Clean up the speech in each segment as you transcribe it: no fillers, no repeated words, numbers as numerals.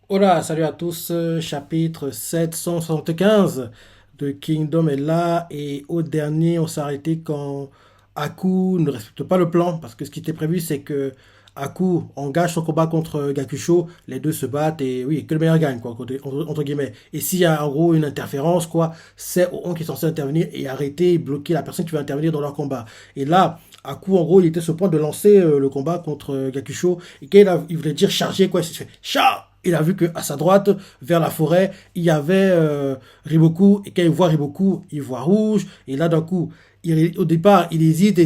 Hola, salut à tous, chapitre 775 de Kingdom est là et au dernier on s'est arrêté quand Aku ne respecte pas le plan parce que ce qui était prévu c'est que Aku engage son combat contre Gakusho, les deux se battent et oui, que le meilleur gagne quoi, entre guillemets. Et s'il y a en gros une interférence quoi, c'est Oon qui est censé intervenir et arrêter et bloquer la personne qui va intervenir dans leur combat. Et là, Aku en gros il était sur le point de lancer le combat contre Gakusho et quand il voulait dire charger quoi, il s'est fait chat. Il a vu qu'à sa droite, vers la forêt, il y avait Riboku. Et quand il voit Riboku, il voit rouge. Et là, d'un coup, au départ, il hésite. Et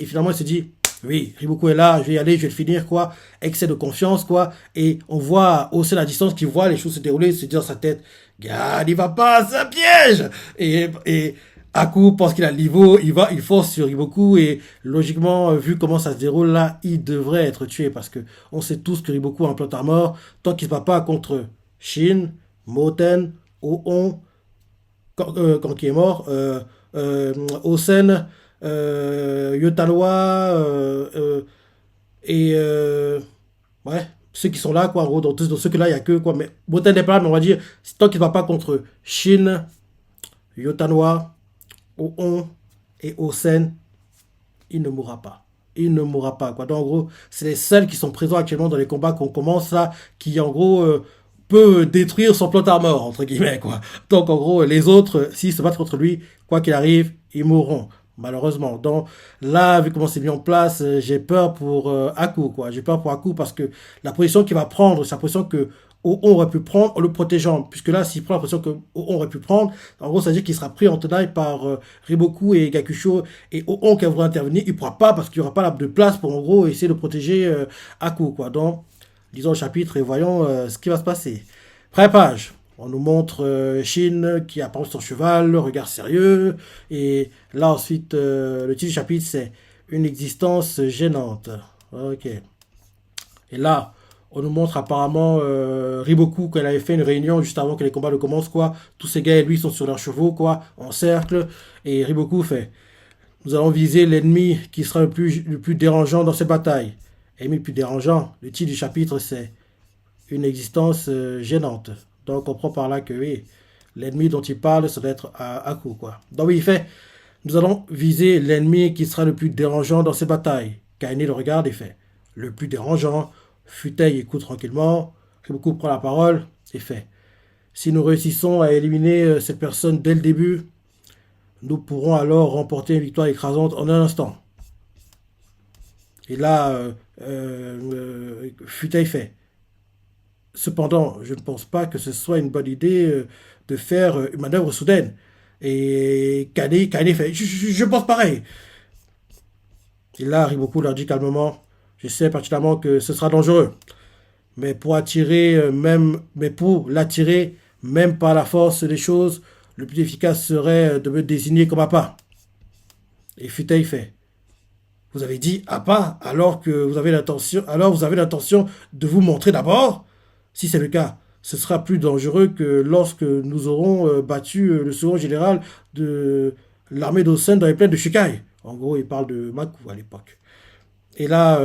finalement, il se dit, oui, Riboku est là, je vais y aller, je vais le finir, quoi. Excès de confiance, quoi. Et on voit aussi la distance qu'il voit les choses se dérouler, se dit dans sa tête, gars, il va pas, c'est un piège. Et Aku pense qu'il a le niveau, il fonce sur Riboku et logiquement, vu comment ça se déroule là, il devrait être tué parce que on sait tous que Riboku a un plot à mort tant qu'il ne se bat pas contre Shin, Moten, Oon, quand il est mort, Osen, Yotanwa et ouais, ceux qui sont là quoi, en gros, dans ceux que là il y a que quoi, mais Moten n'est pas là, mais on va dire tant qu'il ne se bat pas contre Shin, Yotanwa, Oon et Osen, il ne mourra pas. Il ne mourra pas. Quoi. Donc, en gros, c'est les seuls qui sont présents actuellement dans les combats qu'on commence là, qui en gros peut détruire son plot armor, entre guillemets. Quoi. Donc, en gros, les autres, s'ils se battent contre lui, quoi qu'il arrive, ils mourront. Malheureusement. Donc là, vu comment c'est mis en place, j'ai peur pour Aku, quoi. J'ai peur pour Aku parce que la position qu'il va prendre, c'est la position que on aurait pu prendre en le protégeant. Puisque là, s'il prend la position que on aurait pu prendre, en gros, ça veut dire qu'il sera pris en tenaille par Riboku et Gakusho et Oon qui voudra intervenir, il ne pourra pas parce qu'il n'y aura pas de place pour en gros essayer de protéger Aku. Quoi. Donc, lisons le chapitre et voyons ce qui va se passer. Première page. On nous montre Shin qui approche son cheval, le regard sérieux. Et là ensuite, le titre du chapitre c'est une existence gênante. Ok. Et là, on nous montre apparemment Riboku qu'elle avait fait une réunion juste avant que les combats ne commencent quoi. Tous ces gars et lui sont sur leurs chevaux quoi, en cercle. Et Riboku fait nous allons viser l'ennemi qui sera le plus dérangeant dans cette bataille. Ennemi le plus dérangeant, le titre du chapitre c'est une existence gênante. Donc on comprend par là que oui, l'ennemi dont il parle, ça doit être Aku quoi. Donc oui, il fait nous allons viser l'ennemi qui sera le plus dérangeant dans cette bataille. Kaine le regarde et fait le plus dérangeant. Futei écoute tranquillement. Riboku prend la parole et fait si nous réussissons à éliminer cette personne dès le début, nous pourrons alors remporter une victoire écrasante en un instant. Et là, Futei fait. Cependant, je ne pense pas que ce soit une bonne idée de faire une manœuvre soudaine. Et Kane fait je pense pareil. Et là, Riboku leur dit calmement je sais pertinemment que ce sera dangereux. Mais pour l'attirer, même par la force des choses, le plus efficace serait de me désigner comme appât. Et Futei fait vous avez dit à pas alors vous avez l'intention de vous montrer d'abord. Si c'est le cas, ce sera plus dangereux que lorsque nous aurons battu le second général de l'armée d'Osen dans les plaines de Shikai. En gros, il parle de Maku à l'époque. Et là,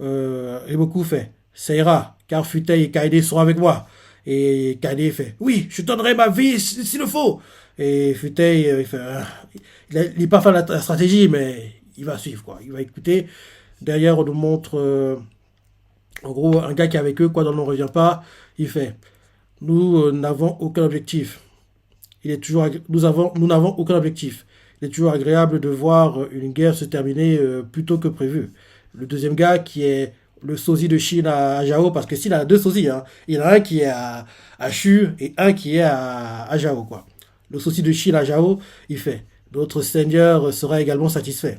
Riboku fait ça ira, car Futei et Kaede sont avec moi. Et Kaede fait oui, je donnerai ma vie s'il le faut. Et Futei, il fait il n'est pas fan de la stratégie, mais il va suivre quoi. Il va écouter. Derrière, on nous montre en gros un gars qui est avec eux, quoi, dont on ne revient pas. Il fait nous n'avons aucun objectif. Nous n'avons aucun objectif. Il est toujours agréable de voir une guerre se terminer plus tôt que prévu. Le deuxième gars qui est le sosie de Shin à Jao, parce que s'il a deux sosies, hein, il y en a un qui est à Shu et un qui est à Jao, quoi. Le sosie de Shin à Jao, il fait notre seigneur sera également satisfait.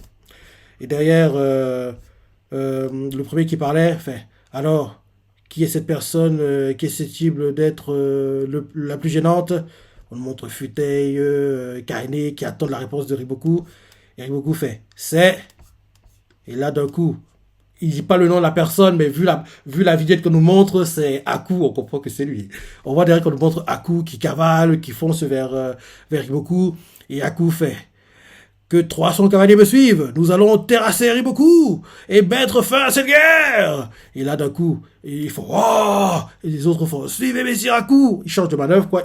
Et derrière, le premier qui parlait fait alors, qui est cette personne qui est susceptible d'être la plus gênante. On montre Futei, Kaine qui attend la réponse de Riboku. Et Riboku fait c'est. Et là, d'un coup, il dit pas le nom de la personne, mais vu la vignette qu'on nous montre, c'est Aku, on comprend que c'est lui. On voit derrière qu'on nous montre Aku qui cavale, qui fonce vers Riboku. Et Aku fait que 300 cavaliers me suivent. Nous allons terrasser Riboku et mettre fin à cette guerre. Et là, d'un coup, ils font oh, et les autres font suivez Messire Aku. Ils changent de manœuvre, quoi.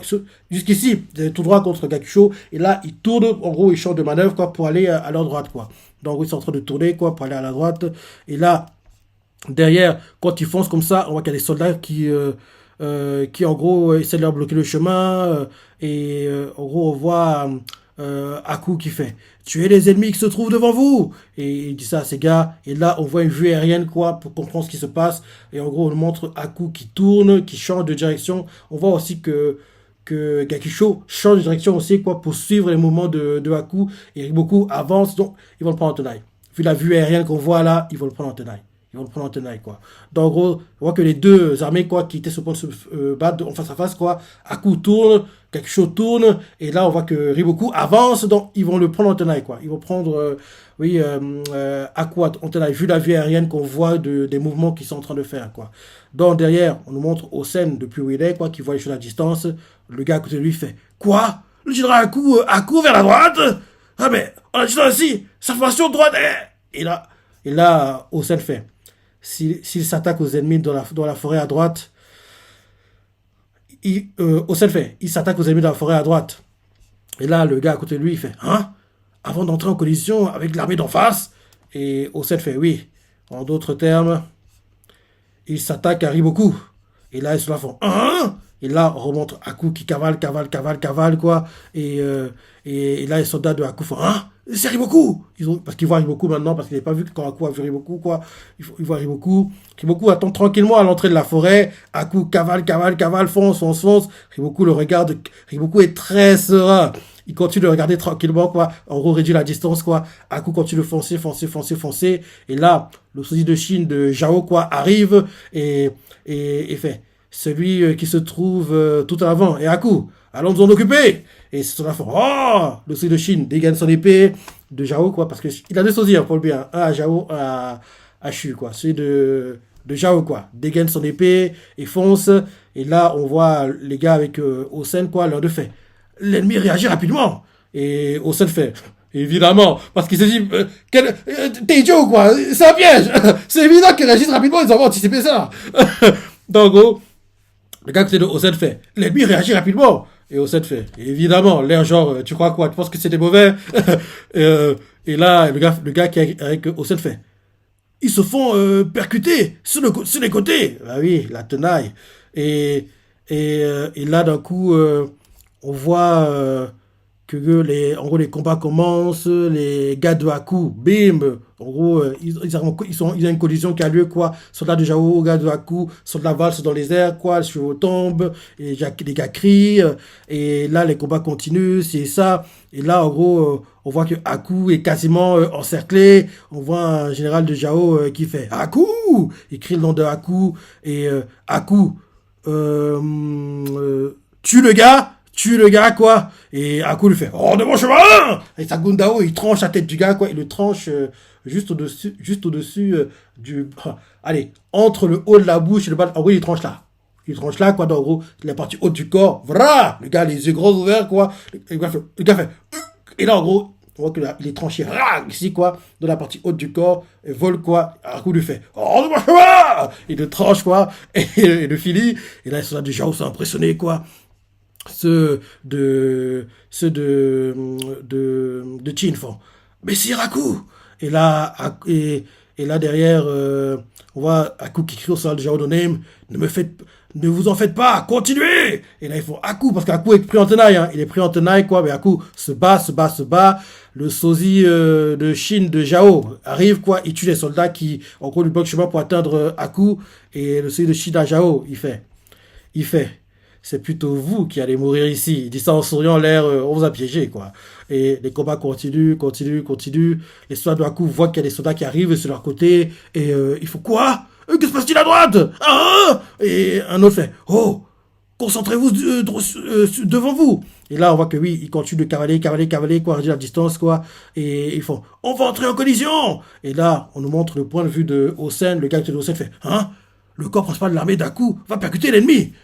Jusqu'ici, tout droit contre Gakusho. Et là, ils tournent, en gros, ils changent de manœuvre, quoi, pour aller à leur droite, quoi. Donc, ils sont en train de tourner, quoi, pour aller à la droite. Et là, derrière, quand ils foncent comme ça, on voit qu'il y a des soldats qui en gros, essaient de leur bloquer le chemin. En gros, on voit Aku qui fait tuez les ennemis qui se trouvent devant vous. Et il dit ça à ces gars. Et là, on voit une vue aérienne, quoi, pour comprendre ce qui se passe. Et en gros, on montre Aku qui tourne, qui change de direction. On voit aussi que Gakusho change de direction aussi, quoi, pour suivre les mouvements de Aku. Et Riboku avance, donc ils vont le prendre en tenaille. Vu la vue aérienne qu'on voit là, ils vont le prendre en tenaille. Ils vont le prendre en tenaille, quoi. Donc, en gros, on voit que les deux armées, quoi, qui étaient sur le point de se battre en face à face, quoi, Aku tourne, Gakusho tourne, et là, on voit que Riboku avance, donc ils vont le prendre en tenaille, quoi. Ils vont prendre, Aku en tenaille, vu la vue aérienne qu'on voit des mouvements qu'ils sont en train de faire, quoi. Donc, derrière, on nous montre Osen depuis où il est, quoi, qui voit les choses à distance. Le gars à côté de lui fait quoi? Le général Aku vers la droite? Ah, mais, on a dit ça aussi, sa formation de droite, Et là, Osen fait s'il s'attaque aux ennemis dans la forêt à droite, Osen fait il s'attaque aux ennemis dans la forêt à droite. Et là, le gars à côté de lui, il fait hein? Avant d'entrer en collision avec l'armée d'en face? Et Osen fait oui. En d'autres termes, il s'attaque à Riboku. Et là, ils sont là, font hein? Et là, on remonte Aku qui cavale, quoi. Et là, les soldats de Aku font hein? C'est Riboku! Parce qu'ils voient Riboku maintenant, parce qu'ils n'avaient pas vu quand Aku a vu Riboku, quoi. Ils voient Riboku. Riboku attend tranquillement à l'entrée de la forêt. Aku cavale, fonce. Riboku le regarde. Riboku est très serein. Il continue de regarder tranquillement, quoi. En gros, réduit la distance, quoi. Aku continue de foncer. Et là, le sosie de Chine de Zhao, quoi, arrive et fait celui qui se trouve tout en avant. Et Aku, allons nous en occuper. Et c'est son fort. Oh, le sosie de Chine dégaine son épée de Zhao, quoi, parce qu'il a deux sosies, pour le bien. Un à Zhao, un à Shu, quoi. Celui de Zhao, quoi. Dégaine son épée et fonce. Et là, on voit les gars avec Osen, quoi, l'un de fait. L'ennemi réagit rapidement. Et Osen fait évidemment, parce qu'il se dit t'es idiot, quoi, c'est un piège. C'est évident qu'ils réagissent rapidement, ils ont anticipé ça. Donc, en gros, le gars côté de Osen fait l'ennemi réagit rapidement. Et Osen fait évidemment, l'air genre tu crois quoi, tu penses que c'est des mauvais? Et là, le gars qui est avec Osen fait ils se font percuter sur les côtés. Ah oui, la tenaille. Et là, d'un coup, on voit en gros, les combats commencent, les gars de Aku, bim, en gros, il y a une collision qui a lieu, quoi. Soldats de Zhao, gars de Aku, soldats valsent dans les airs, quoi, les chevaux tombent, et les gars crient, et là, les combats continuent, c'est ça. Et là, en gros, on voit que Aku est quasiment encerclé. On voit un général de Zhao qui fait Aku! Il crie le nom de Aku, et Aku, tue le gars, quoi. Et Aku lui fait hors de mon chemin. Et sa Gundao, il tranche la tête du gars, quoi. Il le tranche juste au-dessus allez, entre le haut de la bouche et le bas. En gros, il tranche là. Il tranche là, quoi. Donc, en gros, la partie haute du corps. Voilà. Le gars, les yeux grands ouverts, quoi. Le gars fait et là, en gros, on voit qu'il est tranché ici, quoi, dans la partie haute du corps, et vole, quoi. Aku lui fait hors de mon chemin. Il le tranche, quoi. Et le finit. Et là, ils sont là, déjà, sont impressionnés, quoi. Ceux de Chin font mais c'est Aku. Et là derrière on voit Aku qui crie au sol de Zhao Donem ne vous en faites pas, continuez. Et là ils font Aku parce qu'Aku est pris en tenaille, hein. Il est pris en tenaille, quoi. Mais Aku se bat. Le sosie de Chine de Zhao arrive, quoi. Il tue les soldats qui en gros lui bloquent le chemin pour atteindre Aku. Et le sosie de Chine à Zhao il fait c'est plutôt vous qui allez mourir ici. Il dit ça en souriant, l'air, on vous a piégé, quoi. Et les combats continuent. Les soldats de Aku voient qu'il y a des soldats qui arrivent sur leur côté, et il faut quoi? Que se passe-t-il à droite? Et un autre fait, oh, concentrez-vous devant vous. Et là, on voit que oui, ils continuent de cavaler, quoi, réduire la distance, quoi. Et ils font, on va entrer en collision. Et là, on nous montre le point de vue de Osen. Le gars de Osen fait, le corps principal de l'armée d'Aku va percuter l'ennemi.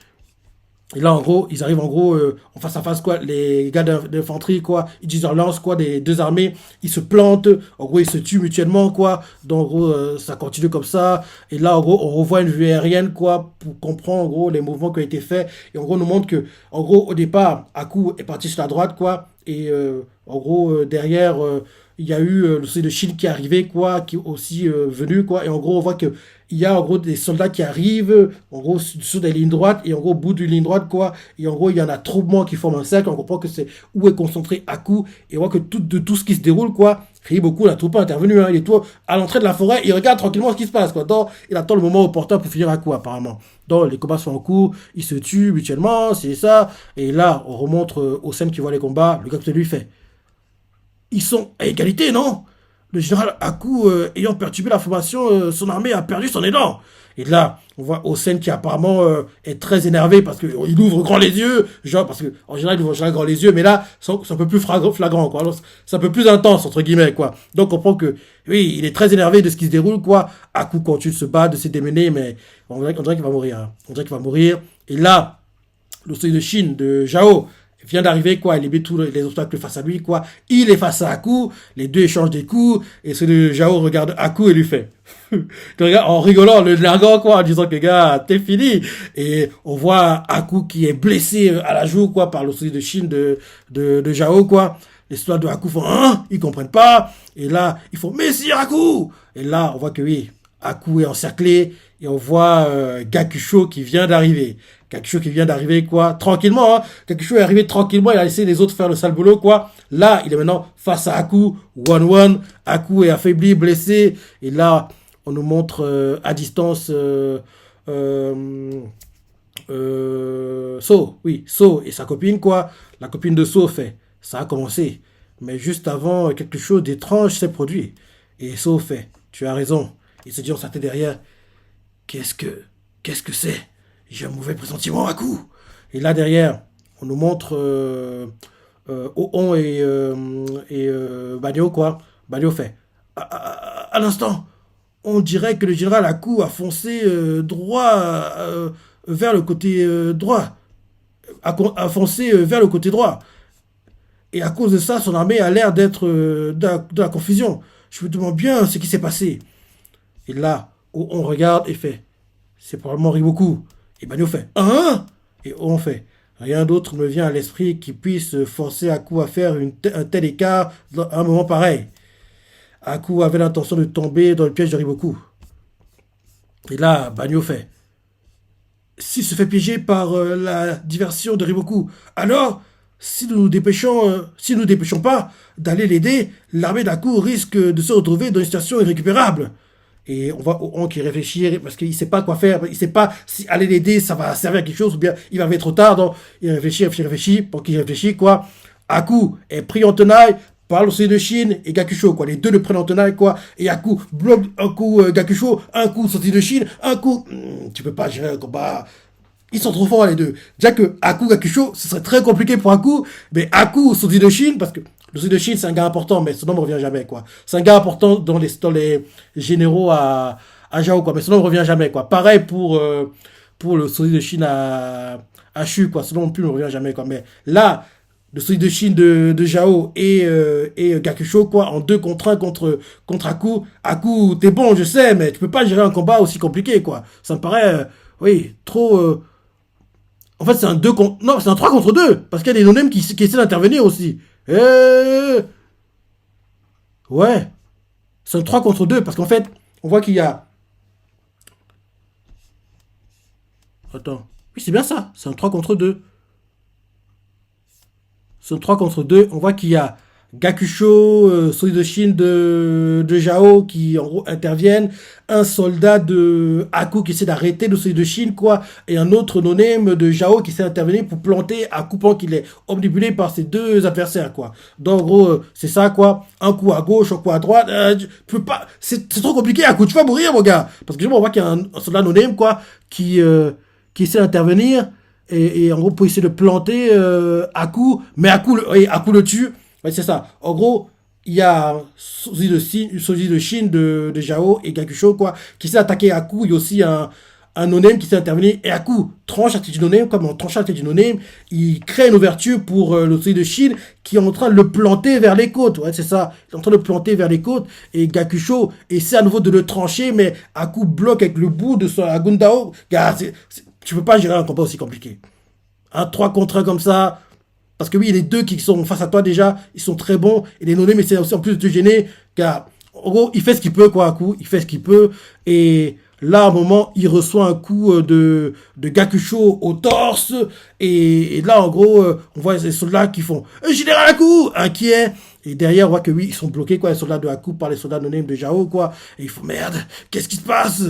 Et là, en gros, ils arrivent en gros en face à face, quoi. Les gars d'infanterie, quoi, ils utilisent leur lance, quoi, des deux armées. Ils se plantent. En gros, ils se tuent mutuellement, quoi. Donc, en gros, ça continue comme ça. Et là, en gros, on revoit une vue aérienne, quoi, pour comprendre, en gros, les mouvements qui ont été faits. Et en gros, on nous montre que, en gros, au départ, Aku est parti sur la droite, quoi. Et en gros, derrière, il y a eu le soldat de Chine qui est arrivé, quoi, qui est aussi venu, quoi. Et en gros, on voit que il y a en gros des soldats qui arrivent, en gros, sur des lignes droites, et en gros, au bout d'une ligne droite, quoi, et en gros, il y en a troupement qui forment un cercle, on comprend que c'est où est concentré Aku, et on voit que de tout ce qui se déroule, quoi, beaucoup, la troupe intervenu, hein, il est tout à l'entrée de la forêt, il regarde tranquillement ce qui se passe, quoi, donc, il attend le moment opportun pour finir Aku, apparemment. Donc, les combats sont en cours, ils se tuent mutuellement, c'est ça, et là, on remonte aux scènes qui voient les combats, le capitaine lui fait, ils sont à égalité, non? Le général Haku, ayant perturbé la formation, son armée a perdu son élan. Et là, on voit Hossein qui apparemment est très énervé parce qu'il ouvre grand les yeux, genre parce qu'en général il ouvre grand les yeux, mais là c'est un peu plus flagrant, quoi. Alors, c'est un peu plus intense entre guillemets, quoi. Donc on comprend que oui, il est très énervé de ce qui se déroule, quoi. Haku continue de se battre, de se démener, mais on dirait qu'il va mourir, hein. On dirait qu'il va mourir. Et là, le seuil de Chine de Zhao vient d'arriver, quoi, il émet tous les obstacles face à lui, quoi. Il est face à Haku, les deux échangent des coups, et celui de Zhao regarde Haku et lui fait. En rigolant, le largant, quoi, en disant que, gars, t'es fini. Et on voit Haku qui est blessé à la joue, quoi, par le seuil de Chine de Zhao, quoi. Les soldats de Haku font, hein, ils comprennent pas. Et là, ils font, mais si, Haku! Et là, on voit que oui, Haku est encerclé, et on voit Gakusho qui vient d'arriver. Gakusho qui vient d'arriver, quoi, tranquillement, hein. Gakusho est arrivé tranquillement, il a laissé les autres faire le sale boulot, quoi. Là, il est maintenant face à Haku, 1-1. Haku est affaibli, blessé. Et là, on nous montre à distance So, oui, So et sa copine, quoi. La copine de So fait, ça a commencé. Mais juste avant, quelque chose d'étrange s'est produit. Et So fait, tu as raison. Il se dit en sa tête derrière, Qu'est-ce que... Qu'est-ce que c'est? J'ai un mauvais pressentiment à coup. Et là derrière, on nous montre Oon et Bagno, quoi. Bagno fait. À l'instant, on dirait que le général Haku a foncé droit vers le côté droit. A foncé vers le côté droit. Et à cause de ça, son armée a l'air d'être de la confusion. Je me demande bien ce qui s'est passé. Et là, on regarde et fait, c'est probablement Riboku. Et Bagno fait, hein? Et on fait, rien d'autre me vient à l'esprit qui puisse forcer Haku à faire un tel écart à un moment pareil. Haku avait l'intention de tomber dans le piège de Riboku. Et là, Bagno fait, s'il se fait piéger par la diversion de Riboku, alors, si nous dépêchons pas d'aller l'aider, l'armée d'Haku risque de se retrouver dans une situation irrécupérable. Et on voit Oon qui réfléchit parce qu'il sait pas quoi faire, il sait pas si aller l'aider ça va servir à quelque chose ou bien il va arriver trop tard. Donc il réfléchit, pour qu'il réfléchit, quoi. Haku est pris en tenaille par l'océan de Chine et Gakusho, quoi. Les deux le prennent en tenaille, quoi. Et Haku bloque un coup Gakusho, un coup sorti de Chine, un coup. Tu peux pas gérer un combat. Ils sont trop forts les deux. Déjà que Haku Gakusho, ce serait très compliqué pour Haku, mais Haku sorti de Chine, parce que le sud de Chine, c'est un gars important, mais son nom ne revient jamais, quoi. C'est un gars important dans les généraux à Zhao, quoi, mais son nom ne revient jamais, quoi. Pareil pour le sud de Chine à Shu, quoi. Son nom non plus ne revient jamais, quoi. Mais là, le sud de Chine de Zhao et Gakusho, quoi, en 2 contre 1 contre Haku. Haku, t'es bon, je sais, mais tu peux pas gérer un combat aussi compliqué, quoi. Ça me paraît, oui, trop... En fait, c'est un 2 contre... Non, c'est un 3 contre 2, parce qu'il y a des non-names qui essaient d'intervenir aussi. Ouais, c'est un 3 contre 2 parce qu'en fait, on voit qu'il y a... Attends. Oui, c'est bien ça. C'est un 3 contre 2. C'est un 3 contre 2. On voit qu'il y a Gakusho, soldat de Chine de Zhao qui en gros interviennent, un soldat de Haku qui essaie d'arrêter le soldat de Chine, quoi, et un autre non-name de Zhao qui essaie d'intervenir pour planter Haku pendant qu'il est omnibulé par ses 2 adversaires, quoi. Donc en gros, c'est ça, quoi, un coup à gauche, un coup à droite, tu peux pas, c'est trop compliqué, Haku, tu vas mourir, mon gars, parce que on voit qu'il y a un soldat non-name, quoi, qui essaie d'intervenir, et en gros pour essayer de planter Haku, mais Haku le tue. Ouais, c'est ça. En gros, il y a Soji de Chine de Zhao et Gakusho, quoi, qui s'est attaqué à coup. Il y a aussi un no-name qui s'est intervenu et à coup tranche la tête du no-name, comme en tranchant la tête du no-name, il crée une ouverture pour le solide de Chine qui est en train de le planter vers les côtes. Ouais, c'est ça. Il est en train de le planter vers les côtes et Gakusho essaie à nouveau de le trancher, mais à coup bloque avec le bout de son Agundao. Gars, tu peux pas gérer un combat aussi compliqué. Un 3 contre 1 comme ça. Parce que oui, les deux qui sont face à toi déjà, ils sont très bons. Et les no-name essaient aussi en plus de te gêner. Car en gros, il fait ce qu'il peut, quoi, à coup. Il fait ce qu'il peut. Et là, à un moment, il reçoit un coup de Gakusho au torse. Et là, en gros, on voit les soldats qui font Général Haku inquiet. Et derrière, on voit que oui, ils sont bloqués, quoi, les soldats de Haku par les soldats no-name de Jao, quoi. Et ils font merde, qu'est-ce qui se passe?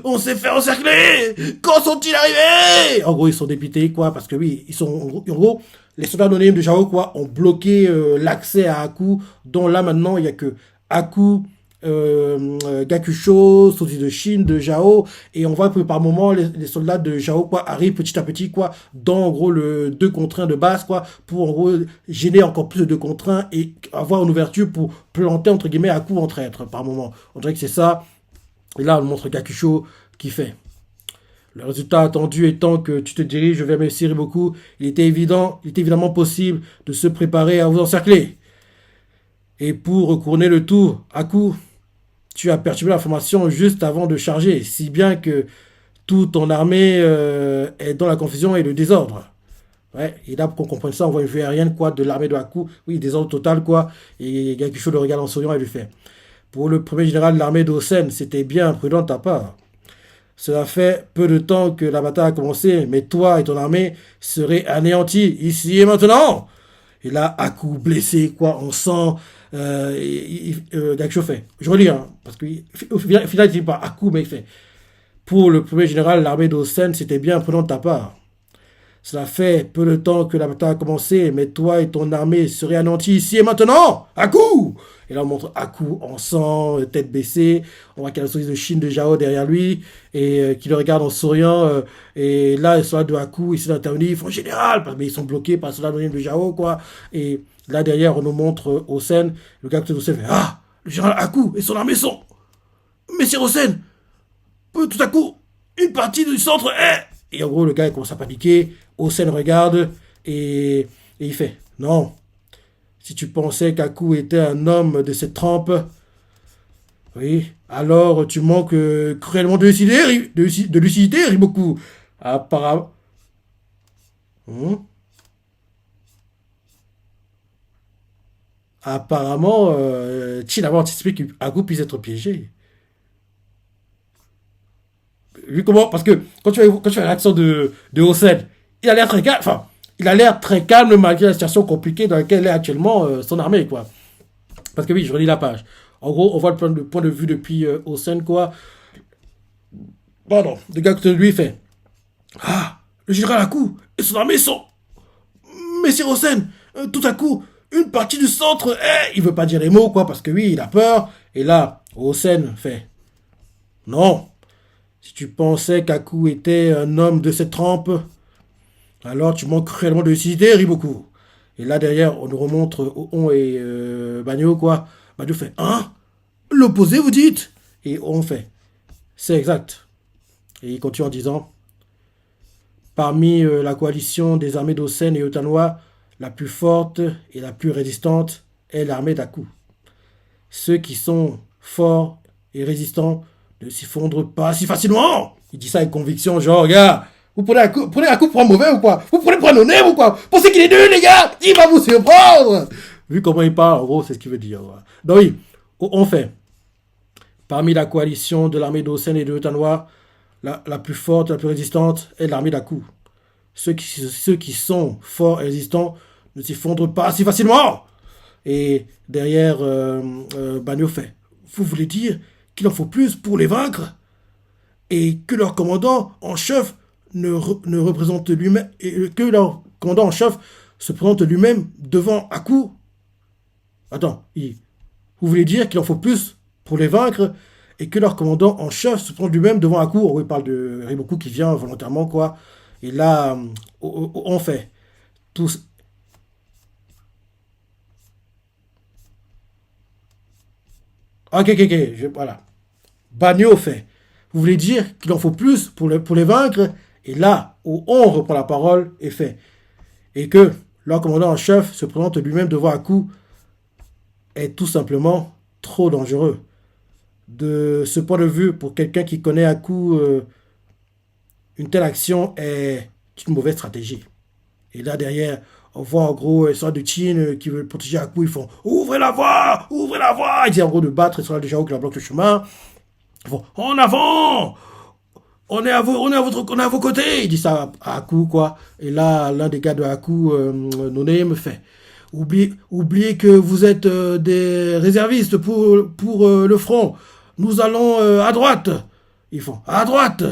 On s'est fait encercler! Quand sont-ils arrivés? En gros, ils sont dépités, quoi, parce que oui, ils sont, en gros les soldats no-name de Jao, quoi, ont bloqué l'accès à Haku, dont là, maintenant, il n'y a que Haku, Gakusho, Soji de Chine, de Jao, et on voit que par moment les soldats de Jao quoi arrivent petit à petit quoi dans en gros le 2 contre 1 de base quoi pour en gros gêner encore plus de 2 contre 1 et avoir une ouverture pour planter entre guillemets à coup entre êtres par moment. On dirait que c'est ça. Et là on montre Gakusho qui fait. Le résultat attendu étant que tu te diriges vers Messi beaucoup, il était évidemment possible de se préparer à vous encercler. Et pour couronner le tout, à coup, tu as perturbé la formation juste avant de charger, si bien que toute ton armée est dans la confusion et le désordre. Ouais, et là, pour qu'on comprenne ça, on voit une vue aérienne quoi, de l'armée de Haku. Oui, désordre total, quoi. Et Gakusho le regarde en souriant et lui fait pour le premier général de l'armée d'Osen, c'était bien imprudent de ta part. Cela fait peu de temps que la bataille a commencé, mais toi et ton armée seraient anéantis ici et maintenant. Et là, Haku blessé, quoi, on sent. Gakusho fait. Je relis, hein, parce qu'au final, il dit pas Haku, mais il fait. Pour le premier général, l'armée d'Osen, c'était bien prenant de ta part. Cela fait peu de temps que la bataille a commencé, mais toi et ton armée seraient anéantis ici et maintenant. Haku! Et là, on montre Haku en sang, tête baissée. On voit qu'il y a le sourire de Chine de Jao derrière lui, et qui le regarde en souriant. Et là, les soldats de Haku, ici d'intervenir, ils font général, mais ils sont bloqués par les soldats de Jao, quoi. Et là, derrière, on nous montre Osen. Le gars de Osen fait ah, le général Haku et son armée sont. Messieurs Osen, tout à coup, une partie du centre est. Et en gros, le gars il commence à paniquer. Osen regarde et il fait non. Si tu pensais qu'Haku était un homme de cette trempe, oui, alors tu manques cruellement de lucidité, Riboku. Apparemment. Apparemment, Chin avait anticipé qu'Haku puisse être piégé. Vu comment, parce que quand tu fais l'accent de Hosen, il a l'air très calme. Enfin, il a l'air très calme malgré la situation compliquée dans laquelle est actuellement son armée, quoi. Parce que oui, je relis la page. En gros, on voit le point de vue depuis Hosen, quoi. Pardon, le gars que lui fait. Ah, le général Haku et son armée sont. Messieurs Hosen, tout à coup, une partie du centre est. Il veut pas dire les mots, quoi, parce que oui, il a peur. Et là, Hosen fait. Non, si tu pensais qu'Haku était un homme de cette trempe, alors tu manques réellement de lucidité, Riboku. Et là derrière, on nous remontre On et Bagno, quoi. Bagno fait hein. L'opposé, vous dites? Et On fait c'est exact. Et il continue en disant parmi la coalition des armées d'Osen et Otanoa, la plus forte et la plus résistante est l'armée d'Haku. Ceux qui sont forts et résistants ne s'y fondrent pas si facilement. Il dit ça avec conviction, genre, gars, prenez un coup pour un mauvais ou quoi? Vous prenez pour un honnête ou quoi? Pensez qu'il est nul, les gars? Il va vous surprendre! Vu comment il parle, en gros, c'est ce qu'il veut dire. Ouais. Donc oui, on fait. Parmi la coalition de l'armée d'Osen et de Otanoa, la plus forte, la plus résistante est l'armée d'Haku. Ceux qui sont forts et résistants ne s'y fondrent pas si facilement. Et derrière, Bagno fait vous voulez dire qu'il en faut plus pour les vaincre? Et que leur commandant en chef ne représente lui-même. Et que leur commandant en chef se présente lui-même devant Haku? Attends, vous voulez dire qu'il en faut plus pour les vaincre et que leur commandant en chef se présente lui-même devant Haku? Oh, il parle de Riboku qui vient volontairement, quoi. Et là, on fait tous. Ok, voilà. Bagno fait. Vous voulez dire qu'il en faut plus pour les vaincre? Et là, on reprend la parole et fait. Et que leur commandant en chef se présente lui-même devant Aku est tout simplement trop dangereux. De ce point de vue, pour quelqu'un qui connaît Aku, une telle action est une mauvaise stratégie. Et là, derrière, on voit en gros une sorte de Chin qui veut protéger Aku. Ils font ouvrez la voie! Ouvrez la voie! Ils disent en gros de battre, ils sont là déjà qui leur bloque le chemin. Ils font en avant! On est à vos côtés! Il dit ça à Aku, quoi. Et là, l'un des gars de Aku, Noné, me fait oubliez que vous êtes des réservistes pour le front. Nous allons à droite. Ils font à droite!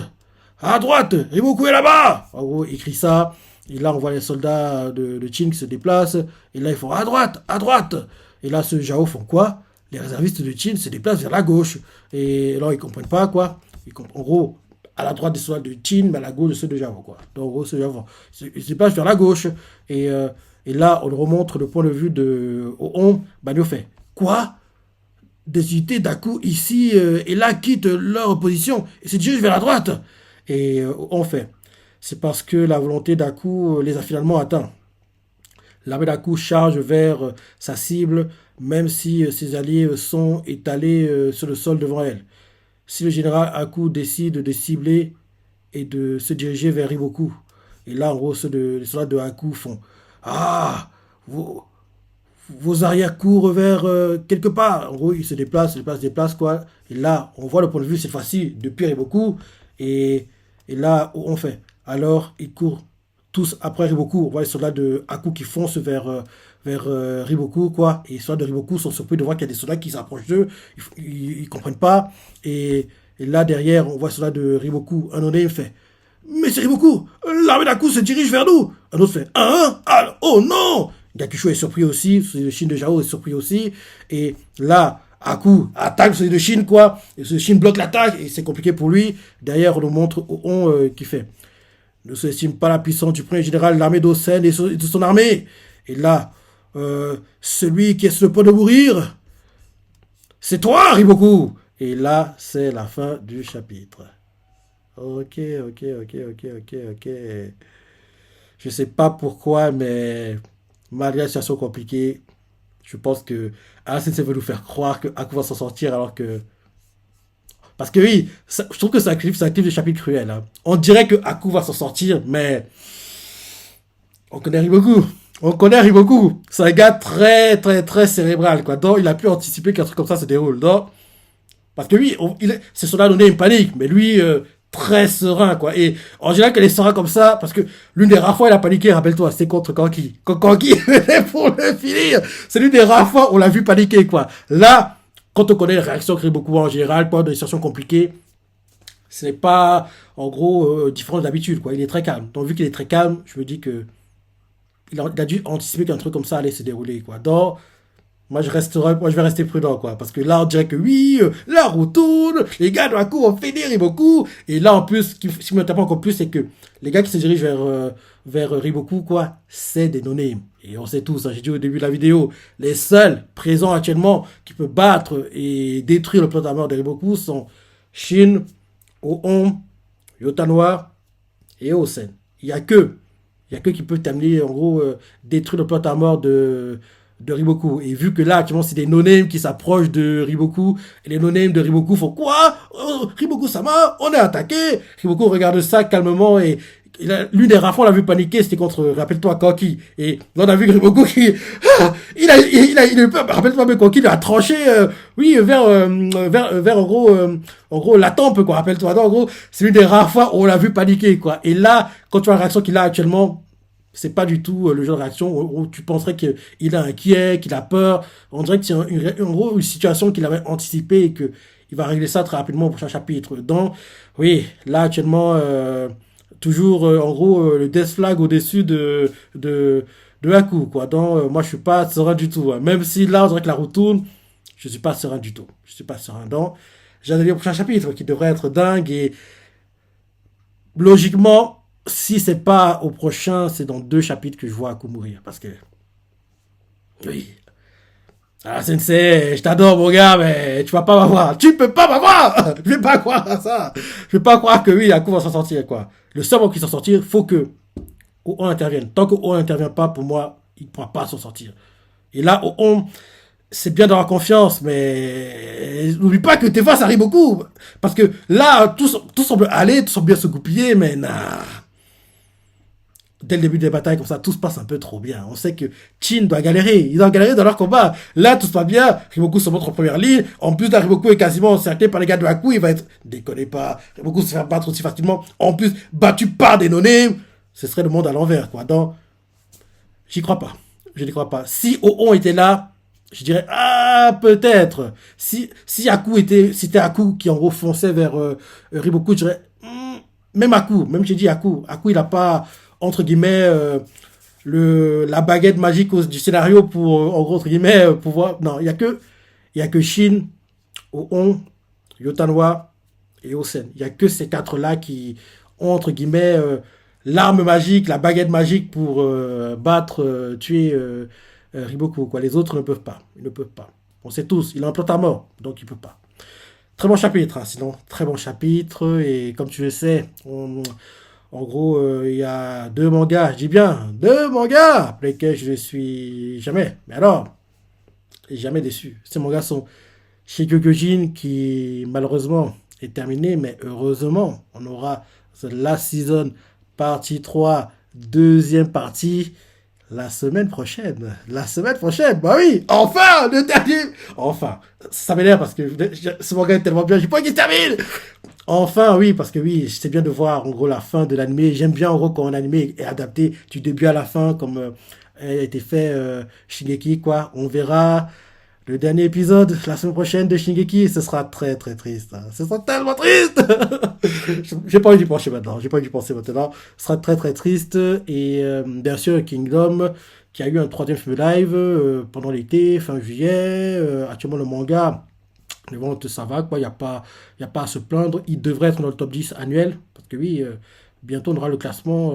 À droite! Riboku est là-bas! En gros, il crie ça. Et là, on voit les soldats de Chin qui se déplacent. Et là, ils font à droite! À droite! Et là, ceux Jao font quoi? Les réservistes de Chin se déplacent vers la gauche. Et là, ils comprennent pas, quoi. En gros, à la droite des soldats de Chin, mais à la gauche de ceux de Jao, quoi. Donc, en gros, ceux de Jao ils se déplacent vers la gauche. Et là, on remontre le point de vue de Oon. Banyo fait quoi? Des unités d'Aku ici et là quittent leur position et se dirigent vers la droite. Et on fait. C'est parce que la volonté d'Aku les a finalement atteints. L'armée d'Aku charge vers sa cible, même si ses alliés sont étalés sur le sol devant elle. Si le général Aku décide de cibler et de se diriger vers Riboku, et là, en gros, les soldats de Aku font ah, vos arrières courent vers quelque part. En gros, ils se déplacent, quoi. Et là, on voit le point de vue cette fois-ci de Pierre et beaucoup. Et là, on fait. Alors, ils courent tous après Riboku. On voit les soldats de Aku qui foncent vers Riboku, quoi. Et les soldats de Riboku sont surpris de voir qu'il y a des soldats qui s'approchent d'eux. Ils comprennent pas. Et là, derrière, on voit les soldats de Riboku. Un honnête fait mais c'est Riboku, l'armée d'Aku se dirige vers nous. Un autre fait oh non! Gakusho est surpris aussi, le Shin de Jao est surpris aussi. Et là, Aku attaque celui de Shin, quoi. Et ce Shin bloque l'attaque et c'est compliqué pour lui. Derrière, on nous montre Oon qui fait ne sous-estime pas la puissance du premier général de l'armée d'Osen et de son armée. Et là, celui qui est sur le point de mourir, c'est toi, Riboku. Et là, c'est la fin du chapitre. Ok. Je sais pas pourquoi, mais malgré la situation compliquée, je pense que Sensei veut nous faire croire que Aku va s'en sortir alors que... Parce que oui, je trouve que c'est un clip de chapitre cruel. Hein. On dirait que Aku va s'en sortir, mais... On connaît Riboku. C'est un gars très cérébral, quoi. Donc, il a pu anticiper qu'un truc comme ça se déroule. Donc, parce que oui, c'est cela donné une panique, mais lui... très serein, quoi. Et en général, quand il est serein comme ça, parce que l'une des rares fois, il a paniqué, rappelle-toi, c'était contre Kanki. Quand Kanki venait pour le finir, c'est l'une des rares fois où on l'a vu paniquer, quoi. Là, quand on connaît les réactions de Riboku en général, pendant des situations compliquées, ce n'est pas, en gros, différent d'habitude, quoi. Il est très calme. Donc, vu qu'il est très calme, je me dis que il a dû anticiper qu'un truc comme ça allait se dérouler, quoi. Donc, moi, je vais rester prudent, quoi. Parce que là, on dirait que oui, la roue tourne, les gars de Aku ont fini Riboku. Et là, en plus, ce qui me tape encore plus, c'est que les gars qui se dirigent vers Riboku, quoi, c'est des no-names. Et on sait tous, hein, j'ai dit au début de la vidéo, les seuls présents actuellement qui peuvent battre et détruire le plan d'armure de Riboku sont Shin, Oon, Yotanoa et Osen. Il y a que qui peuvent t'amener, en gros, détruire le plan d'armure de Riboku. Et vu que là, actuellement, c'est des no-names qui s'approchent de Riboku, et les no-names de Riboku font quoi? Riboku-sama, on est attaqué! Riboku regarde ça calmement et l'une des rares fois on l'a vu paniquer, c'était contre, rappelle-toi, Kanki. Et là, on a vu Riboku qui, il a eu peur, rappelle-toi, mais Kanki, il a tranché, vers, en gros, la tempe, quoi, rappelle-toi. Donc, en gros, c'est l'une des rares fois où on l'a vu paniquer, quoi. Et là, quand tu vois la réaction qu'il a actuellement, c'est pas du tout le genre de réaction où tu penserais qu'il est inquiet, qu'il a peur. On dirait que c'est en gros une situation qu'il avait anticipée et qu'il va régler ça très rapidement au prochain chapitre. Donc, oui, là actuellement, toujours en gros le death flag au-dessus de Aku, quoi. Donc, moi je suis pas serein du tout. Hein. Même si là on dirait que la roue tourne, je suis pas serein du tout. Je suis pas serein. Donc, j'ai hâte de lire le prochain chapitre qui devrait être dingue et logiquement, si c'est pas au prochain, c'est dans 2 chapitres que je vois Aku mourir. Parce que, oui, Ah, Sensei, je t'adore, mon gars, mais tu vas pas m'avoir. Tu peux pas m'avoir. Je vais pas croire à ça. Je vais pas croire que oui, Yaku va s'en sortir, quoi. Le seul moment qu'il s'en sortir, faut que O1 intervienne. Tant que O1 n'intervient pas, pour moi, il ne pourra pas s'en sortir. Et là, O1, c'est bien d'avoir confiance, mais n'oublie pas que tes fois, ça arrive beaucoup. Parce que là, tout semble aller, tout semble bien se goupiller, mais nah. Dès le début des batailles, comme ça, tout se passe un peu trop bien. On sait que Chin doit galérer. Ils doivent galérer dans leur combat. Là, tout se passe bien. Riboku se montre en première ligne. En plus, là, Riboku est quasiment encerclé par les gars de Haku. Il va être, déconnez pas. Riboku se fait battre aussi facilement. En plus, battu par des no-names. Ce serait le monde à l'envers, quoi. Donc, j'y crois pas. Je n'y crois pas. Si O-On était là, je dirais, ah, peut-être. Si Haku était, si c'était Haku qui en gros fonçait vers Riboku, je dirais, même Haku, même j'ai dit Haku. Haku, il a pas, entre guillemets, la baguette magique du scénario pour, en gros, entre guillemets, pouvoir. Non, il y a que Shin, O-On, Yotanwa et Osen. Il y a que ces quatre-là qui ont, entre guillemets, l'arme magique, la baguette magique pour battre, tuer Riboku. Quoi. Les autres ne peuvent pas. Ils ne peuvent pas. On sait tous, il a un plante à mort, donc il ne peut pas. Très bon chapitre, hein, sinon, très bon chapitre. Et comme tu le sais, en gros, il y a deux mangas, je dis bien, deux mangas, pour lesquels je ne suis jamais, mais alors, jamais déçu. Ces mangas sont Shikugujin qui, malheureusement, est terminé, mais heureusement, on aura The Last Season, partie 3 deuxième partie, la semaine prochaine. La semaine prochaine, bah oui, enfin, le dernier. Enfin, ça m'énerve parce que ce manga est tellement bien, j'ai pas qu'il termine. Enfin, oui, parce que oui, c'est bien de voir en gros la fin de l'animé. J'aime bien en gros quand un animé est adapté du début à la fin, comme a été fait Shingeki, quoi. On verra le dernier épisode la semaine prochaine de Shingeki et ce sera très très triste. Hein. Ce sera tellement triste. J'ai pas envie d'y penser maintenant. J'ai pas envie d'y penser maintenant. Ce sera très très triste. Et bien sûr, Kingdom qui a eu un troisième film live pendant l'été, fin juillet. Actuellement, le manga, les ventes, ça va, quoi. Y a pas à se plaindre. Il devrait être dans le top 10 annuel. Parce que oui, bientôt on aura le classement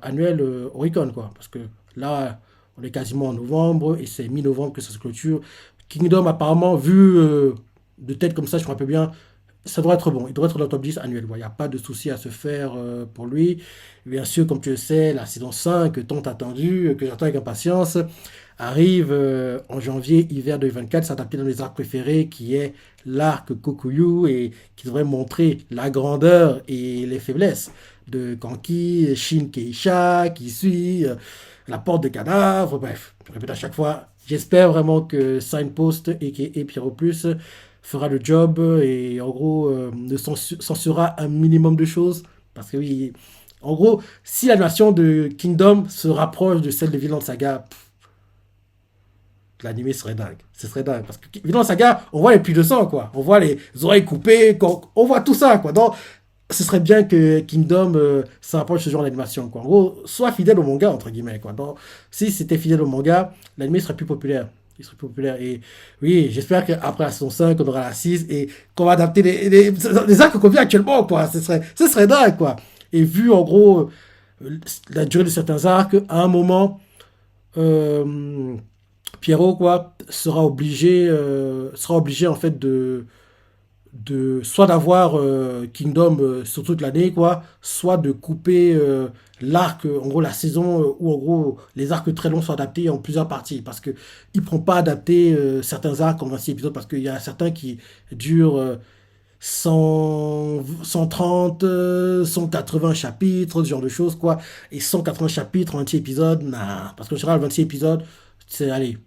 annuel Oricon, quoi. Parce que là, on est quasiment en novembre et c'est mi-novembre que ça se clôture. Kingdom, apparemment, vu de tête comme ça, je me rappelle bien, ça devrait être bon. Il devrait être dans le top 10 annuel. Il n'y a pas de souci à se faire pour lui. Bien sûr, comme tu le sais, la saison 5, tant attendue, que j'attends avec impatience, arrive en janvier, hiver 2024, s'adapter dans mes arcs préférés, qui est l'arc Kokuyu, et qui devrait montrer la grandeur et les faiblesses de Kanki, Shin Keisha, qui suit la porte de cadavre, bref, je répète à chaque fois, j'espère vraiment que Signpost et Pierrot Plus fera le job et en gros ne censurera un minimum de choses. Parce que oui, en gros, si l'animation de Kingdom se rapproche de celle de Vinland Saga, l'animé serait dingue. Ce serait dingue. Parce que Vinland Saga, on voit les puits de sang, quoi. On voit les oreilles coupées, on voit tout ça, quoi. Donc, ce serait bien que Kingdom se rapproche de ce genre d'animation, quoi. En gros, soit fidèle au manga, entre guillemets, quoi. Donc, si c'était fidèle au manga, l'animé serait plus populaire. Il serait plus populaire. Et oui, j'espère qu'après la saison 5, on aura la 6 et qu'on va adapter les arcs qu'on vit actuellement, quoi. Ce serait dingue, quoi. Et vu, en gros, la durée de certains arcs, à un moment, euh, Pierrot, quoi, sera obligé, en fait, de soit d'avoir Kingdom sur toute l'année, quoi, soit de couper l'arc, en gros la saison où en gros les arcs très longs sont adaptés en plusieurs parties parce que ils ne pourront pas adapter certains arcs en 26 épisodes parce qu'il y a certains qui durent 100, 130, 180 chapitres, ce genre de choses, quoi, et 180 chapitres en 26 épisodes, nah, parce qu'en général 26 épisodes, c'est, allez,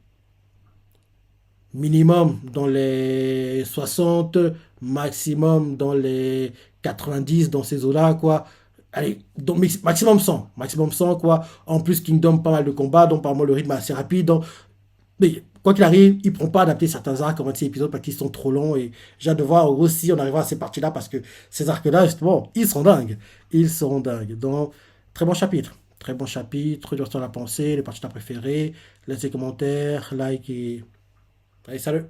minimum dans les 60, maximum dans les 90, dans ces eaux-là, quoi. Allez, donc maximum 100, quoi. En plus, Kingdom, pas mal de combats, donc par moi le rythme est assez rapide. Donc, mais quoi qu'il arrive, ils ne pourront pas adapter certains arcs en 26 épisodes parce qu'ils sont trop longs. Et j'ai hâte de voir aussi, on arrivera à ces parties-là parce que ces arcs-là, justement, ils sont dingues. Ils seront dingues. Donc, très bon chapitre. Très bon chapitre, du retour à la pensée, les parties préférées, laissez des commentaires, like et... Allez, salut!